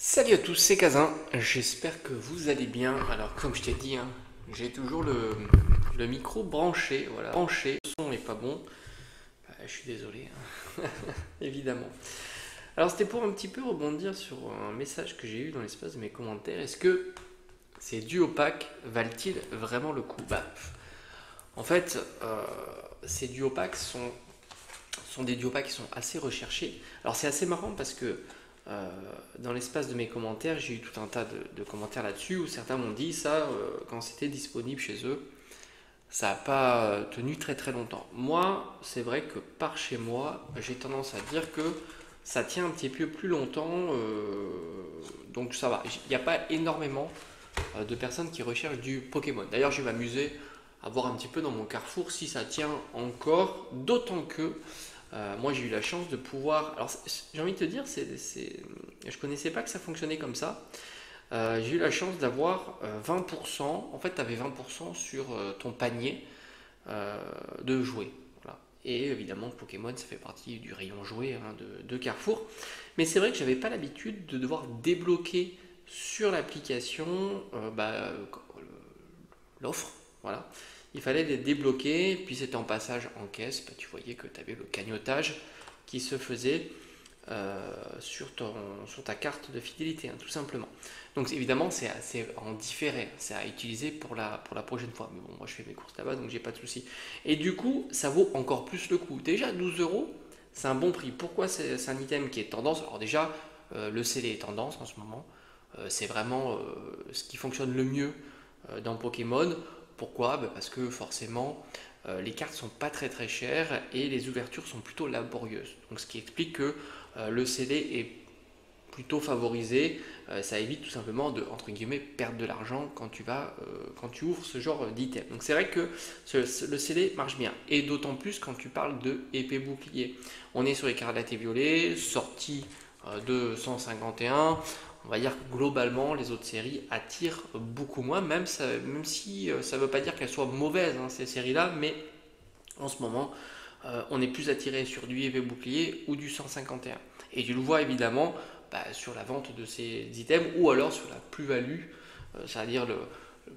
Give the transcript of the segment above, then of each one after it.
Salut à tous, c'est Kazin, j'espère que vous allez bien. Alors comme je t'ai dit, j'ai toujours le micro branché, voilà, branché, le son n'est pas bon. Je suis désolé, évidemment. Alors c'était pour un petit peu rebondir sur un message que j'ai eu dans l'espace de mes commentaires. Est-ce que ces duos packs valent-ils vraiment le coup? En fait, ces duos packs sont des duos packs qui sont assez recherchés. Alors c'est assez marrant parce que dans l'espace de mes commentaires, j'ai eu tout un tas de commentaires là-dessus où certains m'ont dit ça quand c'était disponible chez eux. Ça n'a pas tenu très très longtemps. Moi, c'est vrai que par chez moi, j'ai tendance à dire que ça tient un petit peu plus longtemps, donc ça va. Il n'y a pas énormément de personnes qui recherchent du Pokémon. D'ailleurs, je vais m'amuser à voir un petit peu dans mon carrefour si ça tient encore, d'autant que moi j'ai eu la chance de pouvoir. Alors j'ai envie de te dire, je connaissais pas que ça fonctionnait comme ça. J'ai eu la chance d'avoir 20%. En fait, tu avais 20% sur ton panier de jouets. Voilà. Et évidemment, Pokémon, ça fait partie du rayon jouets de Carrefour. Mais c'est vrai que j'avais pas l'habitude de devoir débloquer sur l'application l'offre. Voilà. Il fallait les débloquer, puis c'était en passage en caisse. Tu voyais que tu avais le cagnotage qui se faisait sur ta carte de fidélité, tout simplement. Donc évidemment, c'est assez en différé, c'est à utiliser pour la prochaine fois. Mais bon, moi je fais mes courses là-bas, donc j'ai pas de souci. Et du coup, ça vaut encore plus le coup. Déjà, 12 euros, c'est un bon prix. Pourquoi c'est un item qui est tendance? Alors déjà, le CD est tendance en ce moment. C'est vraiment ce qui fonctionne le mieux dans Pokémon. Pourquoi? Parce que forcément, les cartes sont pas très très chères et les ouvertures sont plutôt laborieuses. Donc ce qui explique que le CD est plutôt favorisé. Ça évite tout simplement de, entre guillemets, perdre de l'argent quand tu ouvres ce genre d'item. Donc c'est vrai que le CD marche bien. Et d'autant plus quand tu parles de épée bouclier. On est sur Écarlate et Violet, sortie de 151. On va dire que globalement, les autres séries attirent beaucoup moins, même si ça ne veut pas dire qu'elles soient mauvaises, ces séries-là, mais en ce moment, on est plus attiré sur du épée bouclier ou du 151. Et tu le vois évidemment sur la vente de ces items ou alors sur la plus-value, c'est-à-dire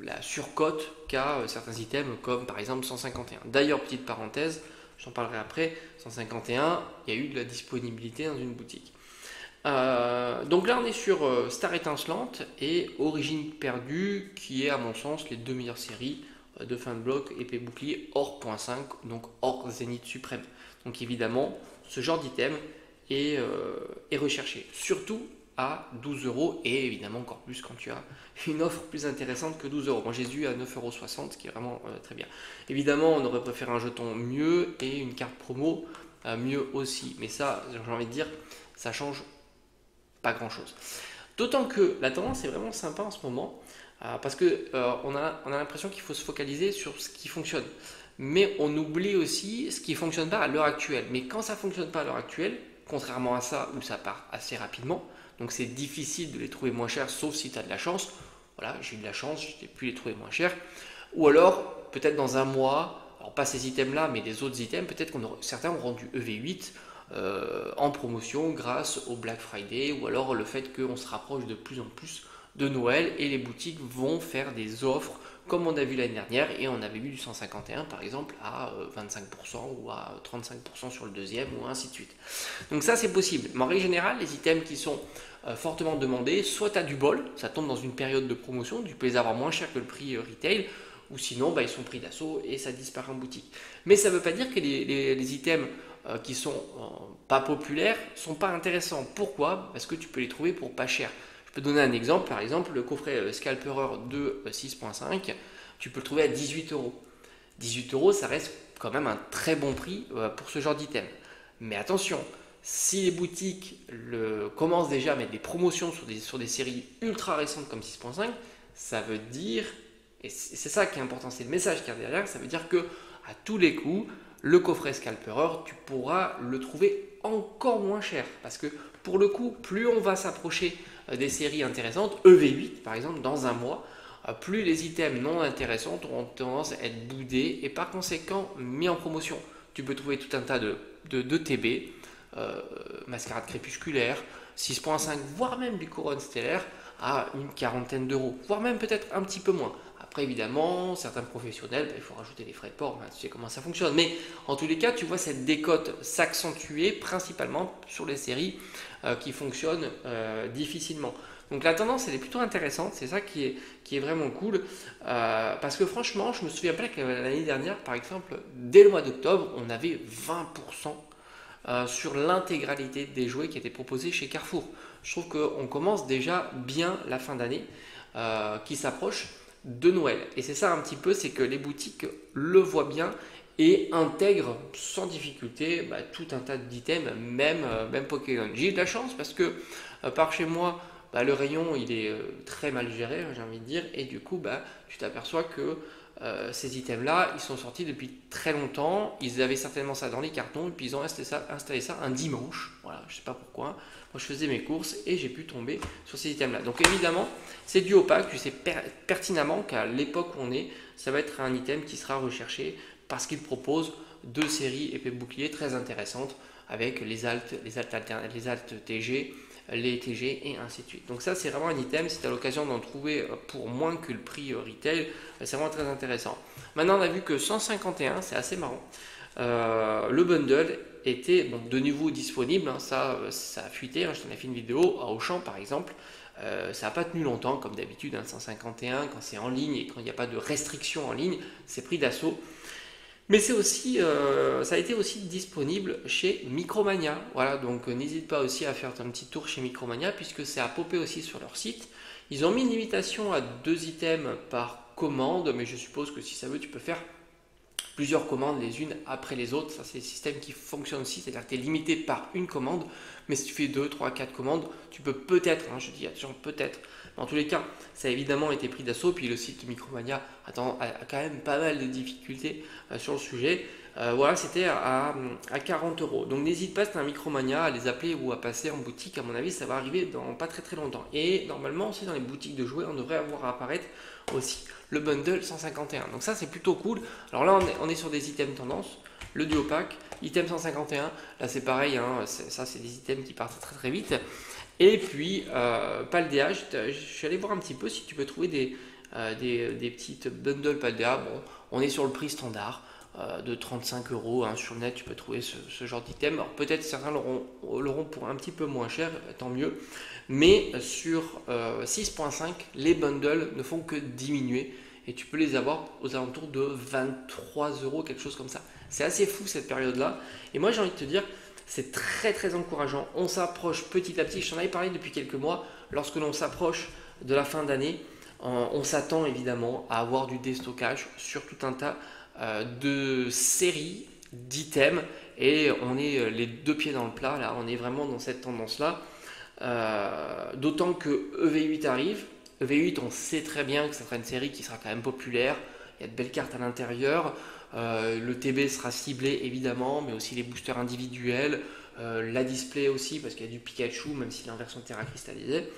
la surcote qu'a certains items comme par exemple 151. D'ailleurs, petite parenthèse, j'en parlerai après, 151, il y a eu de la disponibilité dans une boutique. Donc là on est sur Star Étincelante et Origine Perdue qui est à mon sens les deux meilleures séries de fin de bloc épée bouclier hors .5, donc hors Zénith suprême. Donc évidemment ce genre d'item est recherché, surtout à 12 euros et évidemment encore plus quand tu as une offre plus intéressante que 12 euros. Moi j'ai eu à 9,60 €, ce qui est vraiment très bien. Évidemment on aurait préféré un jeton mieux et une carte promo mieux aussi, mais ça j'ai envie de dire ça change pas grand chose. D'autant que la tendance est vraiment sympa en ce moment, parce que on a l'impression qu'il faut se focaliser sur ce qui fonctionne. Mais on oublie aussi ce qui ne fonctionne pas à l'heure actuelle. Mais quand ça ne fonctionne pas à l'heure actuelle, contrairement à ça où ça part assez rapidement, donc c'est difficile de les trouver moins chers, sauf si tu as de la chance. Voilà, j'ai eu de la chance, j'ai pu les trouver moins chers. Ou alors, peut-être dans un mois, alors pas ces items-là, mais des autres items, peut-être certains ont rendu EV8 en promotion grâce au Black Friday ou alors le fait qu'on se rapproche de plus en plus de Noël et les boutiques vont faire des offres comme on a vu l'année dernière et on avait vu du 151 par exemple à 25% ou à 35% sur le deuxième ou ainsi de suite. Donc ça c'est possible. Mais en règle générale, les items qui sont fortement demandés, soit tu as du bol, ça tombe dans une période de promotion, tu peux les avoir moins cher que le prix retail, ou sinon ils sont pris d'assaut et ça disparaît en boutique. Mais ça ne veut pas dire que les items qui sont pas populaires sont pas intéressants. Pourquoi? Parce que tu peux les trouver pour pas cher. Je peux donner un exemple, par exemple le coffret Scalperer 2 6.5, tu peux le trouver à 18 euros. 18 euros, ça reste quand même un très bon prix pour ce genre d'item. Mais attention, si les boutiques commencent déjà à mettre des promotions sur des séries ultra récentes comme 6.5, ça veut dire, et c'est ça qui est important, c'est le message qu'il y a derrière, ça veut dire que à tous les coups, le coffret Scalperer, tu pourras le trouver encore moins cher. Parce que pour le coup, plus on va s'approcher des séries intéressantes, EV8 par exemple, dans un mois, plus les items non intéressants auront tendance à être boudés et par conséquent mis en promotion. Tu peux trouver tout un tas de TB, mascarade crépusculaire, 6.5, voire même du Couronne stellaire à une quarantaine d'euros, voire même peut-être un petit peu moins. Après, évidemment, certains professionnels, il faut rajouter les frais de port, tu sais comment ça fonctionne. Mais en tous les cas, tu vois cette décote s'accentuer principalement sur les séries qui fonctionnent difficilement. Donc la tendance, elle est plutôt intéressante, c'est ça qui est vraiment cool. Parce que franchement, je me souviens pas que l'année dernière, par exemple, dès le mois d'octobre, on avait 20% sur l'intégralité des jouets qui étaient proposés chez Carrefour. Je trouve qu'on commence déjà bien la fin d'année qui s'approche de Noël. Et c'est ça un petit peu, c'est que les boutiques le voient bien et intègrent sans difficulté tout un tas d'items, même Pokémon. J'ai eu de la chance parce que par chez moi, le rayon il est très mal géré, j'ai envie de dire, et du coup tu t'aperçois que ces items-là, ils sont sortis depuis très longtemps. Ils avaient certainement ça dans les cartons et puis ils ont installé ça un dimanche. Voilà, je sais pas pourquoi. Moi, je faisais mes courses et j'ai pu tomber sur ces items-là. Donc évidemment, c'est du opaque. Tu sais pertinemment qu'à l'époque où on est, ça va être un item qui sera recherché parce qu'il propose deux séries épée bouclier très intéressantes avec les altes TG, les TG et ainsi de suite. Donc ça, c'est vraiment un item. Si tu as l'occasion d'en trouver pour moins que le prix retail, c'est vraiment très intéressant. Maintenant, on a vu que 151, c'est assez marrant. Le bundle était de nouveau disponible, hein, ça a fuité, hein, je t'en ai fait une vidéo à Auchan par exemple. Ça n'a pas tenu longtemps comme d'habitude, hein, 151 quand c'est en ligne et quand il n'y a pas de restriction en ligne, c'est pris d'assaut. Mais c'est aussi, ça a été aussi disponible chez Micromania. Voilà, donc n'hésite pas aussi à faire un petit tour chez Micromania puisque c'est à popper aussi sur leur site. Ils ont mis une limitation à 2 items par commande, mais je suppose que si ça veut, tu peux faire plusieurs commandes les unes après les autres. Ça, c'est le système qui fonctionne aussi, c'est-à-dire que tu es limité par une commande, mais si tu fais 2, 3, 4 commandes, tu peux peut-être, hein, je dis attention, peut-être. Dans tous les cas, ça a évidemment été pris d'assaut, puis le site Micromania a quand même pas mal de difficultés sur le sujet. Voilà, c'était à 40 euros. Donc n'hésite pas, c'est un Micromania, à les appeler ou à passer en boutique. À mon avis, ça va arriver dans pas très très longtemps. Et normalement, aussi dans les boutiques de jouets, on devrait avoir à apparaître aussi le bundle 151. Donc ça, c'est plutôt cool. Alors là, on est sur des items tendance. Le duo pack, item 151. Là, c'est pareil, hein, ça, c'est des items qui partent très très vite. Et puis, Paldea, je suis allé voir un petit peu si tu peux trouver des petites bundles Paldea. Bon, on est sur le prix standard de 35 euros. Hein, sur le net, tu peux trouver ce genre d'item. Alors peut-être certains l'auront pour un petit peu moins cher, tant mieux. Mais sur 6.5, les bundles ne font que diminuer. Et tu peux les avoir aux alentours de 23 euros, quelque chose comme ça. C'est assez fou cette période-là. Et moi, j'ai envie de te dire, c'est très très encourageant. On s'approche petit à petit. Je t'en avais parlé depuis quelques mois. Lorsque l'on s'approche de la fin d'année, on s'attend évidemment à avoir du déstockage sur tout un tas de séries d'items. Et on est les deux pieds dans le plat. Là, on est vraiment dans cette tendance-là. D'autant que EV8 arrive. EV8, on sait très bien que ça sera une série qui sera quand même populaire. Il y a de belles cartes à l'intérieur. Le TB sera ciblé évidemment, mais aussi les boosters individuels, la display aussi, parce qu'il y a du Pikachu, même s'il est en version Terra cristallisée.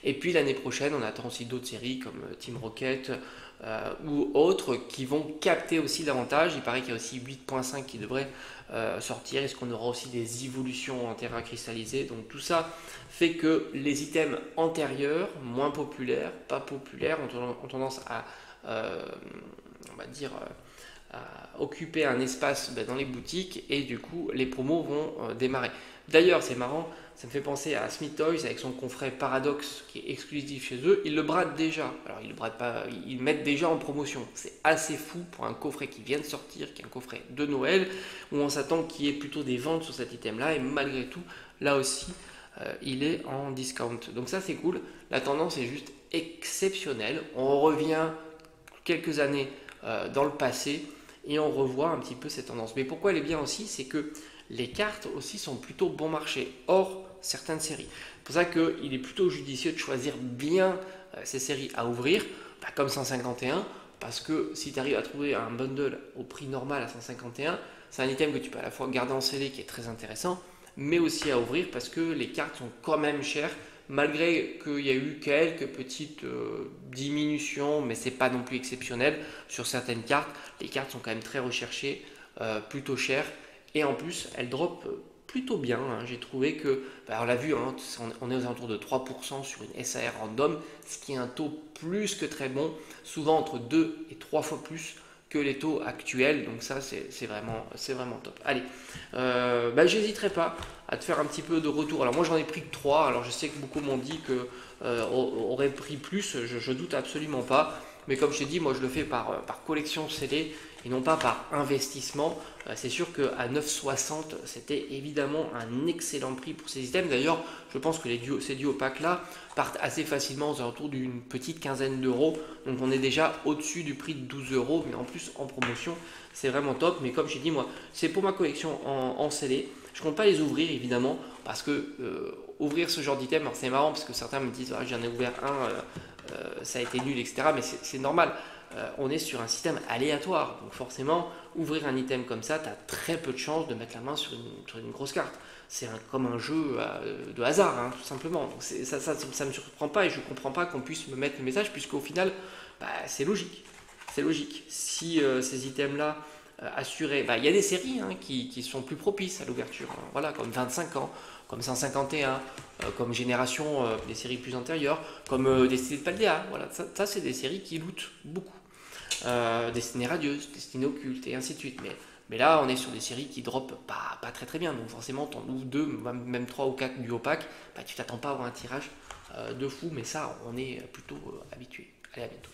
Et puis l'année prochaine, on attend aussi d'autres séries comme Team Rocket ou autres qui vont capter aussi davantage. Il paraît qu'il y a aussi 8.5 qui devrait sortir. Est-ce qu'on aura aussi des évolutions en Terra cristallisée? Donc tout ça fait que les items antérieurs, moins populaires, pas populaires, ont tendance à, on va dire, à occuper un espace dans les boutiques et du coup les promos vont démarrer. D'ailleurs, c'est marrant, ça me fait penser à Smith Toys avec son confrère Paradox qui est exclusif chez eux. Ils le bradent déjà. Alors, ils le bradent pas, ils le mettent déjà en promotion. C'est assez fou pour un coffret qui vient de sortir, qui est un coffret de Noël, où on s'attend qu'il y ait plutôt des ventes sur cet item-là. Et malgré tout, là aussi, il est en discount. Donc ça, c'est cool. La tendance est juste exceptionnelle. On revient quelques années dans le passé et on revoit un petit peu cette tendance. Mais pourquoi elle est bien aussi, c'est que les cartes aussi sont plutôt bon marché, hors certaines séries. C'est pour ça qu'il est plutôt judicieux de choisir bien ces séries à ouvrir, comme 151, parce que si tu arrives à trouver un bundle au prix normal à 151, c'est un item que tu peux à la fois garder en scellé qui est très intéressant, mais aussi à ouvrir parce que les cartes sont quand même chères, malgré qu'il y a eu quelques petites diminutions, mais c'est pas non plus exceptionnel sur certaines cartes. Les cartes sont quand même très recherchées, plutôt chères, et en plus elles drop plutôt bien, hein. J'ai trouvé que, on l'a vu, hein, on est aux alentours de 3% sur une SAR random, ce qui est un taux plus que très bon, souvent entre 2 et 3 fois plus que les taux actuels. Donc ça, c'est vraiment top. Allez, j'hésiterai pas à te faire un petit peu de retour. Alors moi, j'en ai pris que 3. Alors je sais que beaucoup m'ont dit que aurait pris plus. Je doute absolument pas. Mais comme je t'ai dit, moi je le fais par collection scellée et non pas par investissement. C'est sûr qu'à 9,60, c'était évidemment un excellent prix pour ces items. D'ailleurs, je pense que ces duos packs là partent assez facilement aux alentours d'une petite quinzaine d'euros. Donc on est déjà au-dessus du prix de 12 euros. Mais en plus, en promotion, c'est vraiment top. Mais comme je t'ai dit, moi, c'est pour ma collection en scellé. Je ne compte pas les ouvrir évidemment parce que ouvrir ce genre d'item, c'est marrant parce que certains me disent j'en ai ouvert un, ça a été nul, etc. Mais c'est normal. On est sur un système aléatoire. Donc forcément, ouvrir un item comme ça, tu as très peu de chances de mettre la main sur une grosse carte. C'est comme un jeu de hasard, hein, tout simplement. Donc ça ne me surprend pas et je ne comprends pas qu'on puisse me mettre le message puisqu'au final, c'est logique. C'est logique. Si ces items-là assuraient, il y a des séries hein, qui sont plus propices à l'ouverture. Hein, voilà, comme 25 ans, comme 151, comme Génération, des séries plus antérieures, comme Destinée de Paldea. Voilà, ça c'est des séries qui lootent beaucoup. Destinée Radieuse, Destinée Occulte et ainsi de suite. Mais là, on est sur des séries qui dropent pas très très bien. Donc forcément, tu en ouvres 2, même 3 ou 4 du pack, tu t'attends pas à avoir un tirage de fou. Mais ça, on est plutôt habitué. Allez, à bientôt.